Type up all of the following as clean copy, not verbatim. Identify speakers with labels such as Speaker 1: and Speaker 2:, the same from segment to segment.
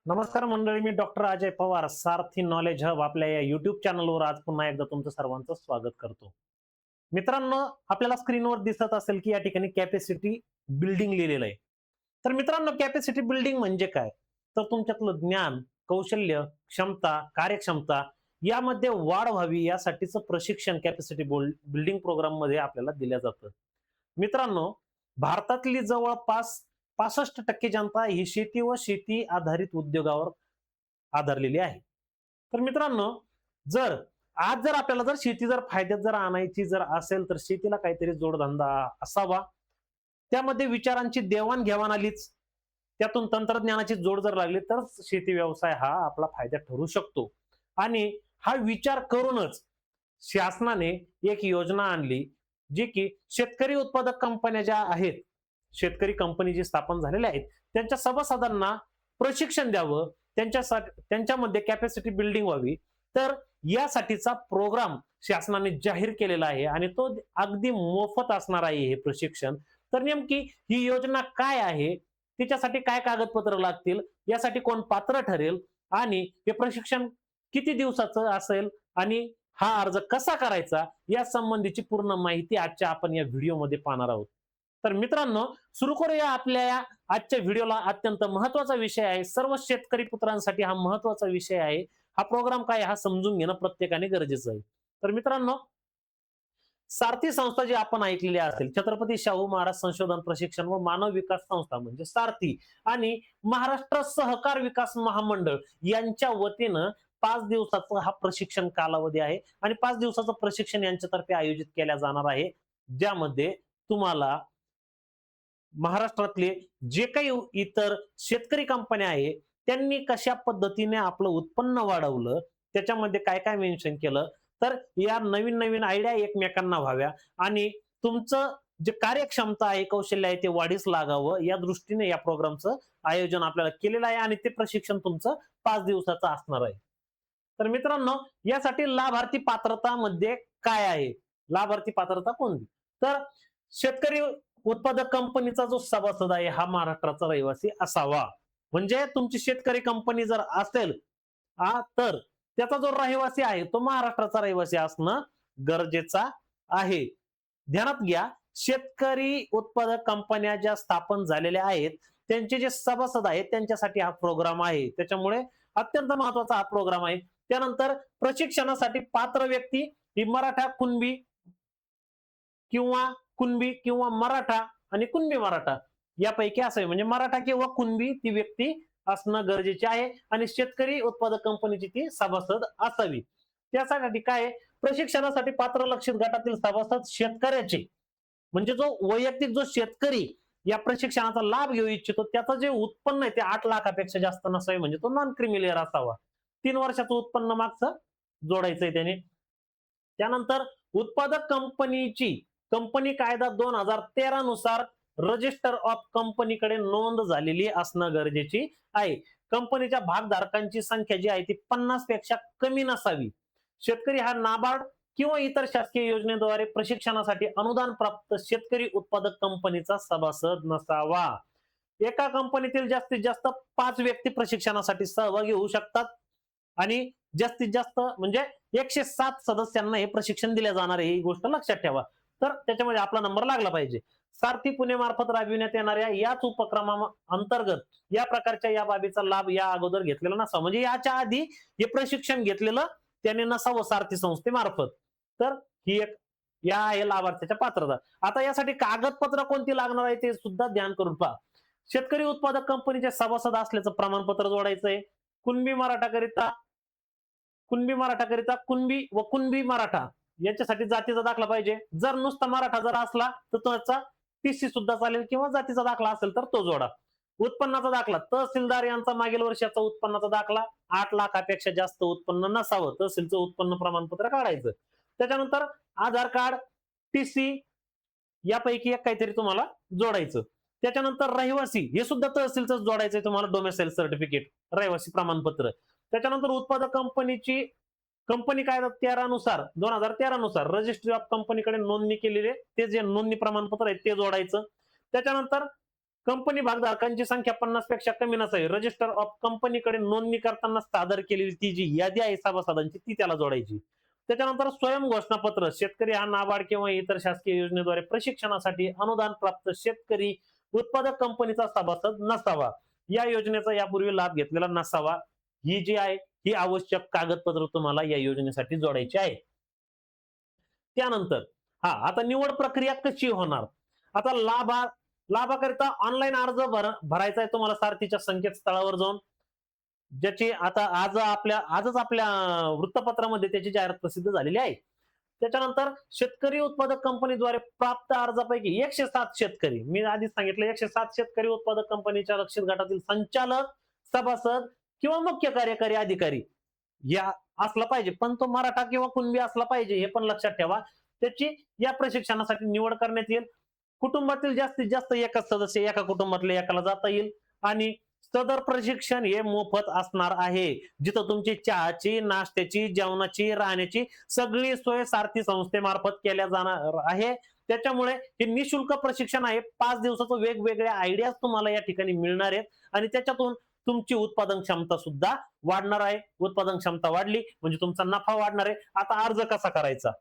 Speaker 1: नमस्कार मंडळी, मी डॉक्टर अजय पवार, सारथी knowledge hub आपल्या या युट्यूब चॅनलवर आज पुन्हा एकदा तुमचं सर्वांचं स्वागत करतो. मित्रांनो, आपल्याला स्क्रीनवर दिसत असेल की या ठिकाणी कॅपॅसिटी बिल्डिंग लिहिलेलं आहे. तर मित्रांनो, कॅपॅसिटी बिल्डिंग म्हणजे काय? तर तुमच्यातलं ज्ञान, कौशल्य, क्षमता, कार्यक्षमता यामध्ये वाढ व्हावी यासाठीचं प्रशिक्षण कॅपॅसिटी बिल्डिंग प्रोग्राम मध्ये आपल्याला दिलं जातं. मित्रांनो, भारतातली जवळपास 65% जनता ही शेती व शेती आधारित उद्योगावर आधारलेली आहे. तर मित्रांनो, जर जर आपल्याला शेती फायद्यात आणायची असेल, तर शेतीला काहीतरी जोडधंदा असावा. त्यामध्ये विचारांची देवाणघेवाण आलीच, त्यातून तंत्रज्ञानाची जोड जर लागली तर शेती व्यवसाय हा आपला फायद्यात ठरू शकतो. आणि हा विचार करूनच शासनाने एक योजना आणली, जी की शेतकरी उत्पादक कंपन्या ज्या आहेत, शेतकरी कंपनी जी स्थापन झालेल्या आहेत, त्यांच्या सभासदांना प्रशिक्षण द्यावं, त्यांच्यामध्ये कॅपॅसिटी बिल्डिंग व्हावी. तर यासाठीचा प्रोग्राम शासनाने जाहीर केलेला आहे आणि तो अगदी मोफत असणार आहे हे प्रशिक्षण. तर नेमकी ही योजना काय आहे, तिच्यासाठी काय कागदपत्र लागतील, यासाठी कोण पात्र ठरेल आणि हे प्रशिक्षण किती दिवसाचं असेल आणि हा अर्ज कसा करायचा या संबंधीची पूर्ण माहिती आजच्या आपण या व्हिडिओमध्ये पाहणार आहोत. तर मित्रांनो, सुरू करूया आपल्या या आजच्या व्हिडिओला. अत्यंत महत्वाचा विषय आहे, सर्व शेतकरी पुत्रांसाठी हा महत्वाचा विषय आहे. हा प्रोग्राम काय हा समजून घेणं प्रत्येकाने गरजेचं आहे. तर मित्रांनो, सारथी संस्था जी आपण ऐकलेली असेल, छत्रपती शाहू महाराज संशोधन प्रशिक्षण व मानव विकास संस्था म्हणजे सारथी आणि महाराष्ट्र सहकार विकास महामंडळ यांच्या वतीनं 5 दिवसाचा हा प्रशिक्षण कालावधी आहे आणि 5 दिवसाचं प्रशिक्षण यांच्यातर्फे आयोजित केल्या जाणार आहे, ज्यामध्ये तुम्हाला महाराष्ट्रातले जे काही इतर शेतकरी कंपन्या आहे, त्यांनी कशा पद्धतीने आपलं उत्पन्न वाढवलं, त्याच्यामध्ये काय काय मेन्शन केलं, तर या नवीन नवीन आयडिया एकमेकांना व्हाव्या आणि तुमचं जे कार्यक्षमता आहे, कौशल्य आहे, ते वाढीस लागावं या दृष्टीने या प्रोग्रामचं आयोजन आपल्याला केलेलं आहे आणि ते प्रशिक्षण तुमचं 5 दिवसाचं असणार आहे. तर मित्रांनो, यासाठी लाभार्थी पात्रता मध्ये काय आहे, लाभार्थी पात्रता कोणती? तर शेतकरी उत्पादक कंपनीचा जो सभासद आहे हा महाराष्ट्राचा रहिवासी असावा. म्हणजे तुमची शेतकरी कंपनी जर असेल तर त्याचा जो रहिवासी आहे तो महाराष्ट्राचा रहिवासी असणं गरजेचा आहे. ध्यानात घ्या, शेतकरी उत्पादक कंपन्या ज्या स्थापन झालेल्या आहेत त्यांचे जे सभासद आहेत त्यांच्यासाठी हा प्रोग्राम आहे. त्याच्यामुळे अत्यंत महत्वाचा हा प्रोग्राम आहे. त्यानंतर प्रशिक्षणासाठी पात्र व्यक्ती ही मराठा कुणबी किंवा मराठा आणि कुणबी मराठा यापैकी असावी. म्हणजे मराठा किंवा कुणबी ती व्यक्ती असणं गरजेचे आहे आणि शेतकरी उत्पादक कंपनीची ती सभासद असावी. त्यासाठी काय, प्रशिक्षणासाठी पात्र लक्षित गटातील सभासद शेतकऱ्याचे म्हणजे जो वैयक्तिक जो शेतकरी या प्रशिक्षणाचा लाभ घेऊ इच्छितो त्याचं जे उत्पन्न आहे ते 8 लाखापेक्षा जास्त नसावे. म्हणजे तो नॉन क्रिमिलियर असावा. 3 वर्षाचं उत्पन्न मागचं जोडायचंय त्याने. त्यानंतर उत्पादक कंपनीची कंपनी कायदा 2013 नुसार रजिस्टर ऑफ कंपनीकडे नोंद झालेली असणं गरजेची आहे. कंपनीच्या भागधारकांची संख्या जी आहे ती 50 पेक्षा कमी नसावी. शेतकरी हा नाबार्ड किंवा इतर शासकीय योजनेद्वारे प्रशिक्षणासाठी अनुदान प्राप्त शेतकरी उत्पादक कंपनीचा सभासद नसावा. एका कंपनीतील जास्तीत जास्त 5 व्यक्ती प्रशिक्षणासाठी सहभागी होऊ शकतात आणि जास्तीत जास्त म्हणजे 107 सदस्यांना हे प्रशिक्षण दिले जाणार आहे, ही गोष्ट लक्षात ठेवा. तर त्याच्यामध्ये आपला नंबर लागला पाहिजे. सारथी पुणे मार्फत राबविण्यात येणाऱ्या याच उपक्रमा अंतर्गत या प्रकारच्या या बाबीचा लाभ या अगोदर घेतलेला नसावा. म्हणजे याच्या आधी हे प्रशिक्षण घेतलेलं त्याने नसावं सारथी संस्थेमार्फत. तर ही एक या आहे लाभार्थ्याच्या पात्रता. आता यासाठी कागदपत्र कोणती लागणार आहे ते सुद्धा ध्यान करून पहा. शेतकरी उत्पादक कंपनीचे सभासद असल्याचं प्रमाणपत्र जोडायचंय. कुणबी मराठा करिता कुणबी मराठा याच्यासाठी जातीचा दाखला पाहिजे. जर नुसता मराठा जर असला तर त्याचा टीसी सुद्धा चालेल किंवा जातीचा दाखला असेल तर तो जोडा. उत्पन्नाचा दाखला, तहसीलदार यांचा मागील वर्षाचा उत्पन्नाचा दाखला 8 लाखापेक्षा जास्त उत्पन्न नसावं, तहसीलचं उत्पन्न प्रमाणपत्र काढायचं. त्याच्यानंतर आधार कार्ड, टीसी यापैकी एक काहीतरी तुम्हाला जोडायचं. त्याच्यानंतर रहिवासी हे सुद्धा तहसीलच जोडायचंय तुम्हाला, डोमेसाईल सर्टिफिकेट, रहिवासी प्रमाणपत्र. त्याच्यानंतर उत्पादक कंपनीची कंपनी कायदा 2013 नुसार रजिस्ट्री ऑफ कंपनीकडे नोंदणी केलेले ते जे नोंदणी प्रमाणपत्र आहे ते जोडायचं. त्याच्यानंतर कंपनी भागधारकांची संख्या 50 पेक्षा कमी नसावी. रजिस्टर ऑफ कंपनीकडे नोंदणी करताना सादर केलेली ती जी यादी आहे सभासदांची ती त्याला जोडायची. त्याच्यानंतर स्वयं घोषणापत्र. शेतकरी हा नाबार्ड किंवा इतर शासकीय योजनेद्वारे प्रशिक्षणासाठी अनुदान प्राप्त शेतकरी उत्पादक कंपनीचा सभासद नसावा. या योजनेचा यापूर्वी लाभ घेतलेला नसावा. ही जी आहे ही आवश्यक कागदपत्र तुम्हाला या योजनेसाठी जोडायची आहे. त्यानंतर आता निवड प्रक्रिया कशी होणार. आता लाभाकरिता ऑनलाईन अर्ज भरायचा आहे तुम्हाला सारथीच्या संकेतस्थळावर जाऊन, ज्याची आता आजच आपल्या वृत्तपत्रामध्ये त्याची जाहिरात प्रसिद्ध झालेली आहे. त्याच्यानंतर शेतकरी उत्पादक कंपनीद्वारे प्राप्त अर्जापैकी 107 शेतकरी, मी आधीच सांगितलं 107 शेतकरी उत्पादक कंपनीच्या लक्षित गटातील संचालक, सभासद किंवा मुख्य कार्यकारी अधिकारी या असला पाहिजे, पण तो मराठा किंवा कुणबी असला पाहिजे हे पण लक्षात ठेवा. त्याची या प्रशिक्षणासाठी निवड करण्यात येईल. कुटुंबातील जास्तीत जास्त एकच सदस्य एका कुटुंबातल्या एकाला जाता येईल आणि सदर प्रशिक्षण हे मोफत असणार आहे. जिथं तुमची चहाची, नाश्त्याची, जेवणाची, राहण्याची सगळी सोय सारथी संस्थेमार्फत केल्या जाणार आहे. त्याच्यामुळे हे निशुल्क प्रशिक्षण आहे. 5 दिवसाचं वेगवेगळ्या आयडियाज तुम्हाला या ठिकाणी मिळणार आहेत आणि त्याच्यातून तुमची उत्पादन क्षमता सुद्धा वाढणार आहे. उत्पादन क्षमता वाढली म्हणजे तुमचा नफा वाढणार आहे. आता अर्ज कसा करायचा.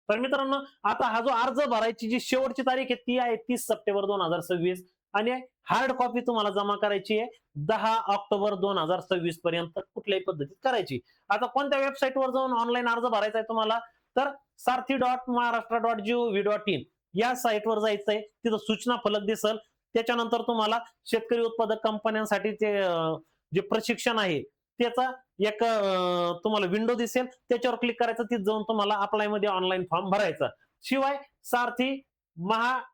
Speaker 1: तर मित्रांनो, आता हा जो अर्ज भरायची जी शेवटची तारीख आहे ती आहे 30 सप्टेंबर 2026 आणि हार्ड कॉपी तुम्हाला जमा करायची आहे 10 ऑक्टोबर 2026 पर्यंत कुठल्याही पद्धतीत करायची. आता कोणत्या वेबसाईटवर जाऊन ऑनलाईन अर्ज भरायचा आहे तुम्हाला, तर sarthi.maharashtra.gov.in या साईटवर जायचंय. तिथं सूचना फलक दिसल. त्याच्यानंतर तुम्हाला शेतकरी उत्पादक कंपन्यांसाठी ते जे प्रशिक्षण आहे त्याचा एक तुम्हाला विंडो दिसेल, त्याच्यावर क्लिक करायचं. तिथे जाऊन तुम्हाला अप्लाय मध्ये ऑनलाईन फॉर्म भरायचा. शिवाय सारथी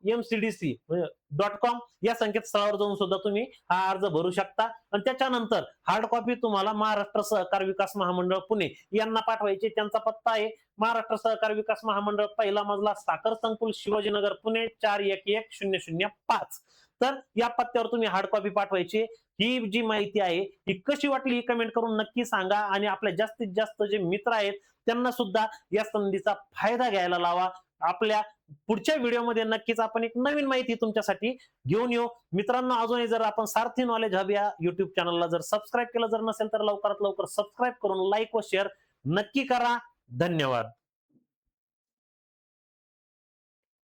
Speaker 1: mcdc.com या संकेतस्थळावर जाऊन सुद्धा तुम्ही हा अर्ज भरू शकता आणि त्याच्यानंतर हार्ड कॉपी तुम्हाला महाराष्ट्र सहकार विकास महामंडळ पुणे यांना पाठवायची. त्यांचा पत्ता आहे महाराष्ट्र सहकार विकास महामंडळ, पहिला मजला, साखर संकुल, शिवाजीनगर, पुणे 411005. तर या पत्त्यावर तुम्ही हार्ड कॉपी पाठवायची. ही जी माहिती आहे ही कशी वाटली ही कमेंट करून नक्की सांगा आणि आपल्या जास्तीत जास्त जे मित्र आहेत त्यांना सुद्धा या संधीचा फायदा घ्यायला लावा. आपल्या पुढच्या व्हिडिओमध्ये नक्कीच आपण एक नवीन माहिती तुमच्यासाठी घेऊन येऊ. मित्रांनो, अजूनही जर आपण सारथी नॉलेज हब या युट्यूब चॅनलला जर सबस्क्राईब केलं जर नसेल तर लवकरात लवकर सबस्क्राईब करून लाईक व शेअर नक्की करा. धन्यवाद.